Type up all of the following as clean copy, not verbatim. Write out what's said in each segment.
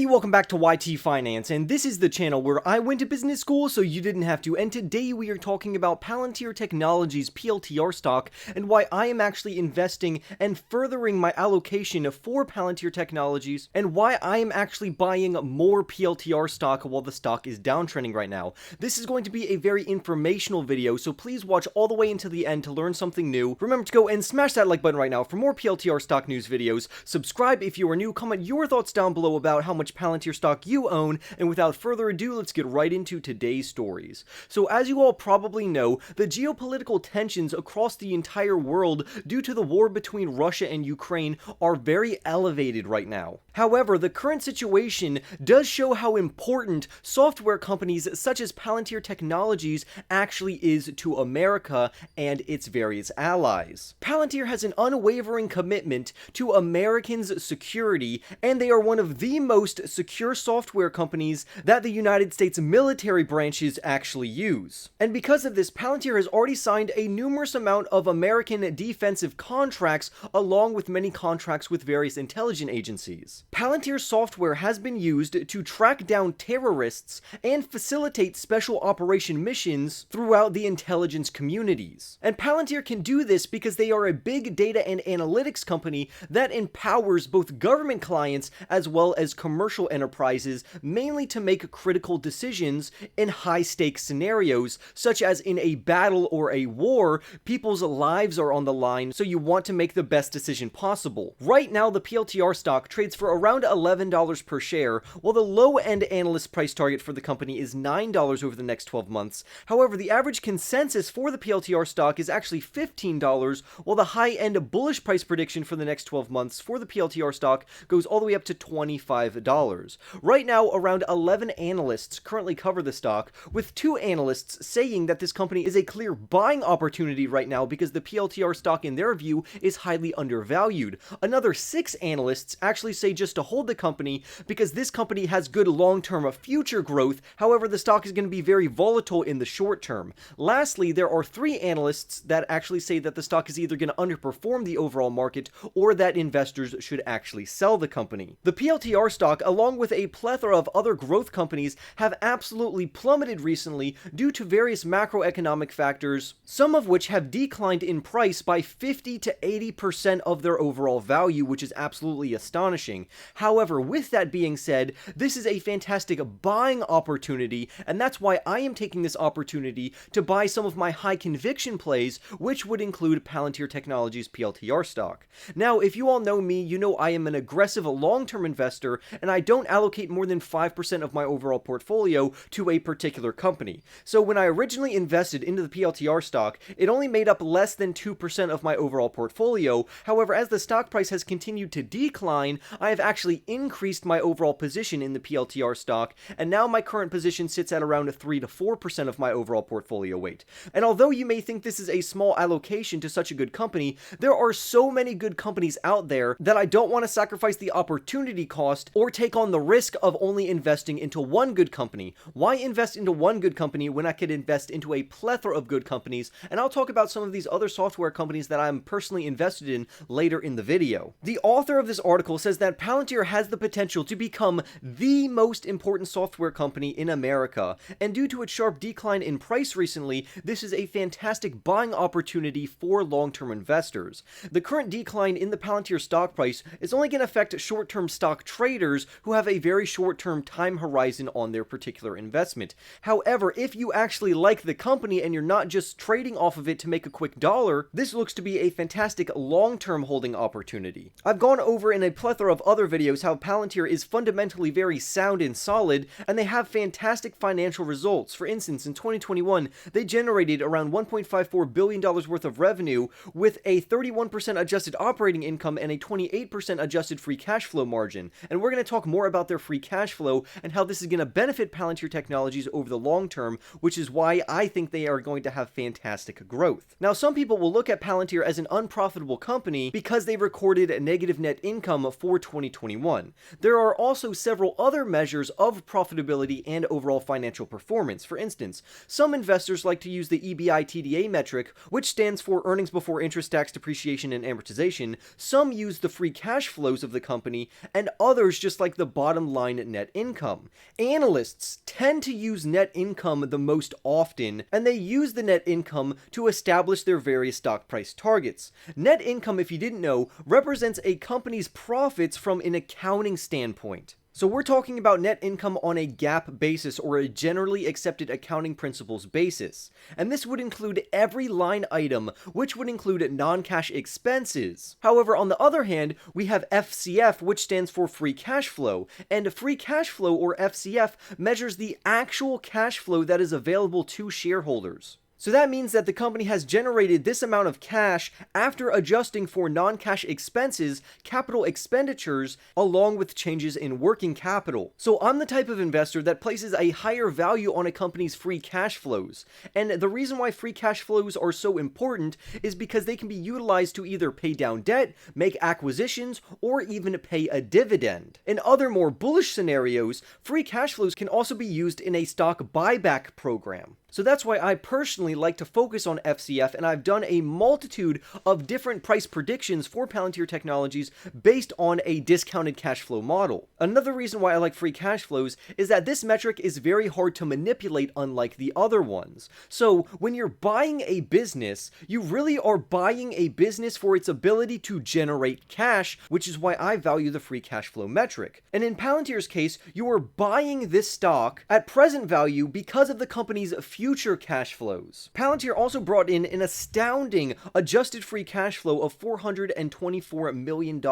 Hey, welcome back to YT Finance, and this is the channel where I went to business school so you didn't have to, and today we are talking about Palantir Technologies PLTR stock and why I am actually investing and furthering my allocation for Palantir Technologies and why I am actually buying more PLTR stock while the stock is downtrending right now. This is going to be a very informational video, so please watch all the way until the end to learn something new. Remember to go and smash that like button right now for more PLTR stock news videos. Subscribe if you are new, comment your thoughts down below about how much Palantir stock you own, and without further ado, let's get right into today's stories. So as you all probably know, the geopolitical tensions across the entire world due to the war between Russia and Ukraine are very elevated right now. However, the current situation does show how important software companies such as Palantir Technologies actually is to America and its various allies. Palantir has an unwavering commitment to Americans' security, and they are one of the most secure software companies that the United States military branches actually use. And because of this, Palantir has already signed a numerous amount of American defensive contracts along with many contracts with various intelligence agencies. Palantir software has been used to track down terrorists and facilitate special operation missions throughout the intelligence communities. And Palantir can do this because they are a big data and analytics company that empowers both government clients as well as commercial enterprises, mainly to make critical decisions in high-stakes scenarios, such as in a battle or a war. People's lives are on the line, so you want to make the best decision possible. Right now, the PLTR stock trades for around $11 per share, while the low-end analyst price target for the company is $9 over the next 12 months. However, the average consensus for the PLTR stock is actually $15, while the high-end bullish price prediction for the next 12 months for the PLTR stock goes all the way up to $25. Right now, around 11 analysts currently cover the stock, with 2 analysts saying that this company is a clear buying opportunity right now because the PLTR stock, in their view, is highly undervalued. Another 6 analysts actually say just to hold the company because this company has good long-term future growth. However, the stock is going to be very volatile in the short term. Lastly, there are 3 analysts that actually say that the stock is either going to underperform the overall market or that investors should actually sell the company. The PLTR stock, along with a plethora of other growth companies, have absolutely plummeted recently due to various macroeconomic factors, some of which have declined in price by 50 to 80% of their overall value, which is absolutely astonishing. However, with that being said, this is a fantastic buying opportunity, and that's why I am taking this opportunity to buy some of my high conviction plays, which would include Palantir Technologies PLTR stock. Now, if you all know me, you know I am an aggressive long-term investor, and I don't allocate more than 5% of my overall portfolio to a particular company. So when I originally invested into the PLTR stock, it only made up less than 2% of my overall portfolio. However, as the stock price has continued to decline, I have actually increased my overall position in the PLTR stock, and now my current position sits at around 3 to 4% of my overall portfolio weight. And although you may think this is a small allocation to such a good company, there are so many good companies out there that I don't want to sacrifice the opportunity cost or take on the risk of only investing into one good company. Why invest into one good company when I could invest into a plethora of good companies? And I'll talk about some of these other software companies that I'm personally invested in later in the video. The author of this article says that Palantir has the potential to become the most important software company in America, and due to its sharp decline in price recently, this is a fantastic buying opportunity for long-term investors. The current decline in the Palantir stock price is only going to affect short-term stock traders who have a very short-term time horizon on their particular investment. However, if you actually like the company and you're not just trading off of it to make a quick dollar, this looks to be a fantastic long-term holding opportunity. I've gone over in a plethora of other videos how Palantir is fundamentally very sound and solid, and they have fantastic financial results. For instance, in 2021, they generated around $1.54 billion worth of revenue with a 31% adjusted operating income and a 28% adjusted free cash flow margin. And we're going to talk more about their free cash flow and how this is going to benefit Palantir Technologies over the long term, which is why I think they are going to have fantastic growth. Now, some people will look at Palantir as an unprofitable company because they recorded a negative net income for 2020 2021. There are also several other measures of profitability and overall financial performance. For instance, some investors like to use the EBITDA metric, which stands for earnings before interest, tax, depreciation, and amortization. Some use the free cash flows of the company, and others just like the bottom line net income. Analysts tend to use net income the most often, and they use the net income to establish their various stock price targets. Net income, if you didn't know, represents a company's profits from an accounting standpoint. So we're talking about net income on a GAAP basis, or a generally accepted accounting principles basis. And this would include every line item, which would include non-cash expenses. However, on the other hand, we have FCF, which stands for free cash flow. And free cash flow, or FCF, measures the actual cash flow that is available to shareholders. So that means that the company has generated this amount of cash after adjusting for non-cash expenses, capital expenditures, along with changes in working capital. So I'm the type of investor that places a higher value on a company's free cash flows. And the reason why free cash flows are so important is because they can be utilized to either pay down debt, make acquisitions, or even pay a dividend. In other more bullish scenarios, free cash flows can also be used in a stock buyback program. So that's why I personally like to focus on FCF, and I've done a multitude of different price predictions for Palantir Technologies based on a discounted cash flow model. Another reason why I like free cash flows is that this metric is very hard to manipulate, unlike the other ones. So when you're buying a business, you really are buying a business for its ability to generate cash, which is why I value the free cash flow metric. And in Palantir's case, you are buying this stock at present value because of the company's future cash flows. Palantir also brought in an astounding adjusted free cash flow of $424 million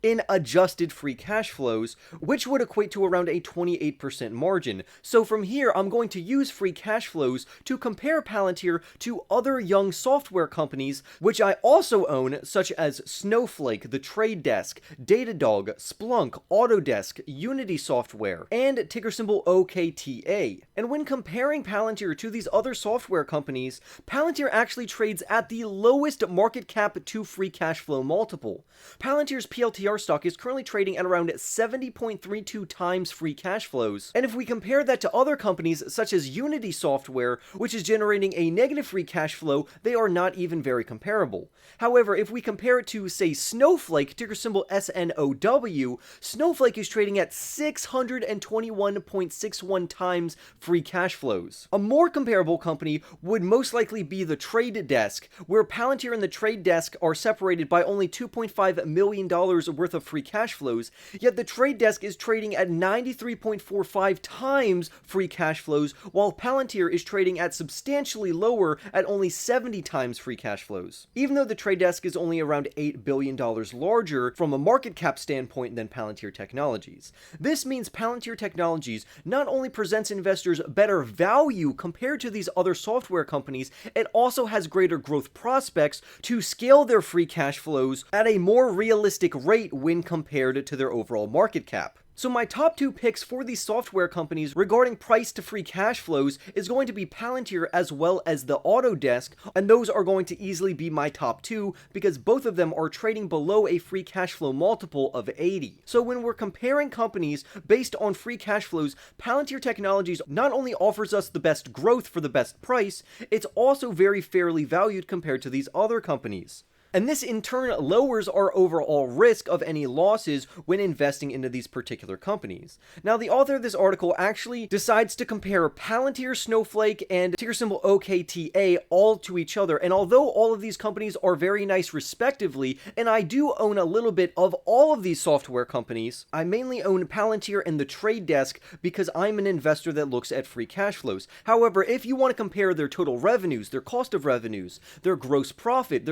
in adjusted free cash flows, which would equate to around a 28% margin. So from here, I'm going to use free cash flows to compare Palantir to other young software companies, which I also own, such as Snowflake, The Trade Desk, Datadog, Splunk, Autodesk, Unity Software, and ticker symbol OKTA. And when comparing Palantir to these other software companies, Palantir actually trades at the lowest market cap to free cash flow multiple. Palantir's PLTR stock is currently trading at around 70.32 times free cash flows, and if we compare that to other companies such as Unity Software, which is generating a negative free cash flow, they are not even very comparable. However, if we compare it to, say, Snowflake, ticker symbol SNOW, Snowflake is trading at 621.61 times free cash flows. A more comparable company would most likely be The Trade Desk, where Palantir and The Trade Desk are separated by only $2.5 million worth of free cash flows, yet The Trade Desk is trading at 93.45 times free cash flows, while Palantir is trading at substantially lower at only 70 times free cash flows. Even though The Trade Desk is only around $8 billion larger from a market cap standpoint than Palantir Technologies. This means Palantir Technologies not only presents investors better value compared to these other software companies, it also has greater growth prospects to scale their free cash flows at a more realistic rate when compared to their overall market cap. So my top two picks for these software companies regarding price to free cash flows is going to be Palantir as well as the Autodesk, and those are going to easily be my top two because both of them are trading below a free cash flow multiple of 80. So when we're comparing companies based on free cash flows, Palantir Technologies not only offers us the best growth for the best price, it's also very fairly valued compared to these other companies. And this in turn lowers our overall risk of any losses when investing into these particular companies. Now, the author of this article actually decides to compare Palantir, Snowflake, and ticker symbol OKTA all to each other. And although all of these companies are very nice respectively, and I do own a little bit of all of these software companies, I mainly own Palantir and The Trade Desk because I'm an investor that looks at free cash flows. However, if you want to compare their total revenues, their cost of revenues, their gross profit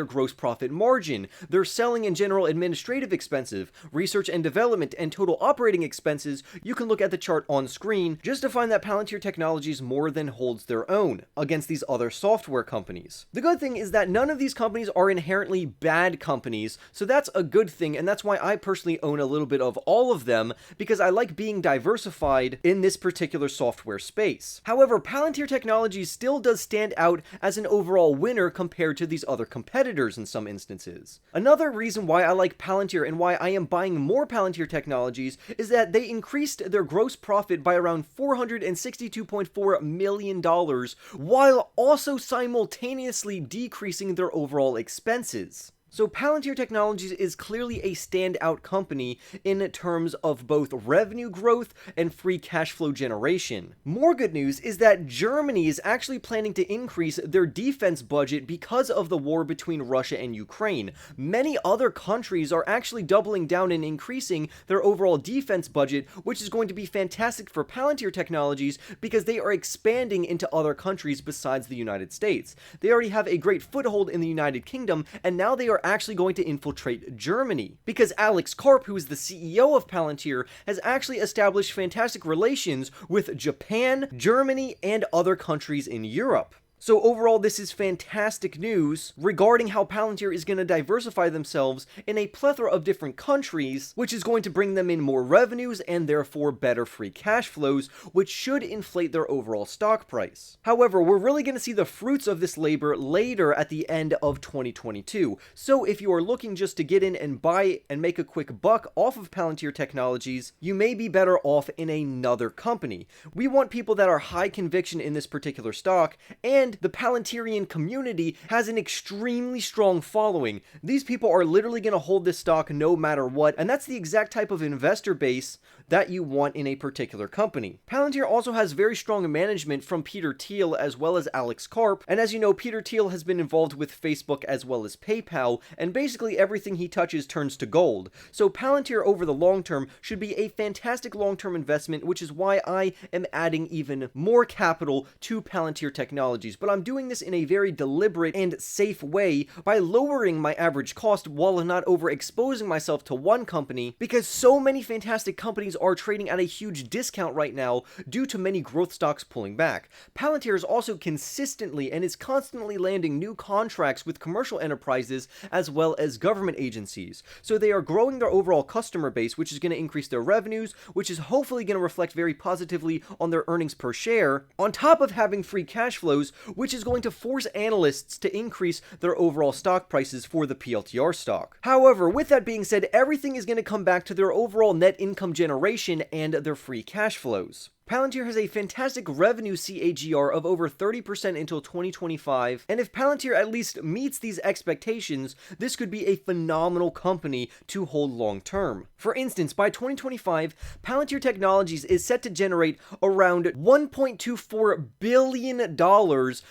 margin, their selling and general administrative expenses, research and development, and total operating expenses, you can look at the chart on screen just to find that Palantir Technologies more than holds their own against these other software companies. The good thing is that none of these companies are inherently bad companies, so that's a good thing, and that's why I personally own a little bit of all of them, because I like being diversified in this particular software space. However, Palantir Technologies still does stand out as an overall winner compared to these other competitors in some instances. instances. Another reason why I like Palantir and why I am buying more Palantir Technologies is that they increased their gross profit by around $462.4 million, while also simultaneously decreasing their overall expenses. So Palantir Technologies is clearly a standout company in terms of both revenue growth and free cash flow generation. More good news is that Germany is actually planning to increase their defense budget because of the war between Russia and Ukraine. Many other countries are actually doubling down and increasing their overall defense budget, which is going to be fantastic for Palantir Technologies because they are expanding into other countries besides the United States. They already have a great foothold in the United Kingdom, and now they are actually going to infiltrate Germany, because Alex Karp, who is the CEO of Palantir, has actually established fantastic relations with Japan, Germany, and other countries in Europe. So overall, this is fantastic news regarding how Palantir is going to diversify themselves in a plethora of different countries, which is going to bring them in more revenues and therefore better free cash flows, which should inflate their overall stock price. However, we're really going to see the fruits of this labor later at the end of 2022. So if you are looking just to get in and buy and make a quick buck off of Palantir Technologies, you may be better off in another company. We want people that are high conviction in this particular stock, and the Palantirian community has an extremely strong following. These people are literally going to hold this stock no matter what, and that's the exact type of investor base that you want in a particular company. Palantir also has very strong management from Peter Thiel as well as Alex Karp, and as you know, Peter Thiel has been involved with Facebook as well as PayPal, and basically everything he touches turns to gold. So Palantir over the long term should be a fantastic long-term investment, which is why I am adding even more capital to Palantir Technologies. But I'm doing this in a very deliberate and safe way by lowering my average cost while not overexposing myself to one company, because so many fantastic companies are trading at a huge discount right now due to many growth stocks pulling back. Palantir is also consistently and is constantly landing new contracts with commercial enterprises as well as government agencies. So they are growing their overall customer base, which is going to increase their revenues, which is hopefully going to reflect very positively on their earnings per share, on top of having free cash flows, which is going to force analysts to increase their overall stock prices for the PLTR stock. However, with that being said, everything is going to come back to their overall net income generation and their free cash flows. Palantir has a fantastic revenue CAGR of over 30% until 2025, and if Palantir at least meets these expectations, this could be a phenomenal company to hold long term. For instance, by 2025, Palantir Technologies is set to generate around $1.24 billion,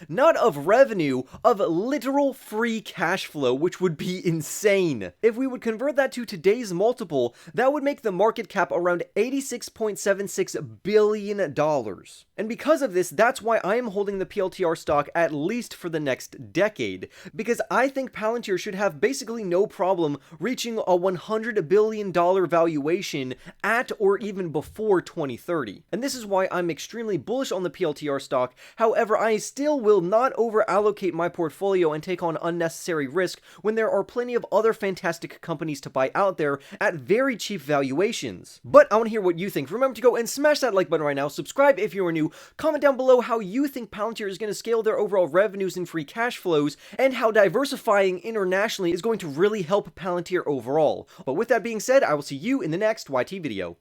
not of revenue, of literal free cash flow, which would be insane. If we would convert that to today's multiple, that would make the market cap around $86.76 billion. And because of this, that's why I am holding the PLTR stock at least for the next decade, because I think Palantir should have basically no problem reaching a $100 billion valuation at or even before 2030. And this is why I'm extremely bullish on the PLTR stock. However, I still will not over allocate my portfolio and take on unnecessary risk when there are plenty of other fantastic companies to buy out there at very cheap valuations. But I want to hear what you think. Remember to go and smash that like button right now. Subscribe if you are new. Comment down below how you think Palantir is going to scale their overall revenues and free cash flows, and how diversifying internationally is going to really help Palantir overall. But with that being said, I will see you in the next YT video.